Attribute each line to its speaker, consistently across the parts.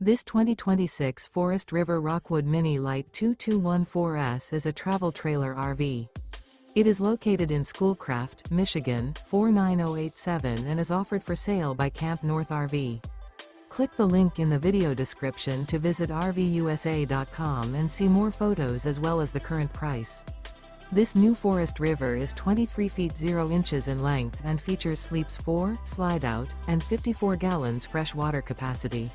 Speaker 1: This 2026 Forest River Rockwood Mini Lite 2214S is a travel trailer RV. It is located in Schoolcraft, Michigan, 49087 and is offered for sale by CampNorth RV. Click the link in the video description to visit RVUSA.com and see more photos as well as the current price. This new Forest River is 23 feet 0 inches in length and features sleeps 4, Slideout, and 54 gallons fresh water capacity.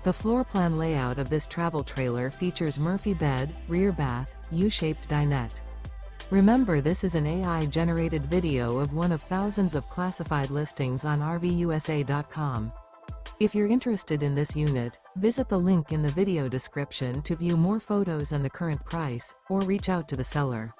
Speaker 1: The floor plan layout of this travel trailer features Murphy bed, rear bath, U-shaped dinette. Remember, this is an AI-generated video of one of thousands of classified listings on RVUSA.com. If you're interested in this unit, visit the link in the video description to view more photos and the current price, or reach out to the seller.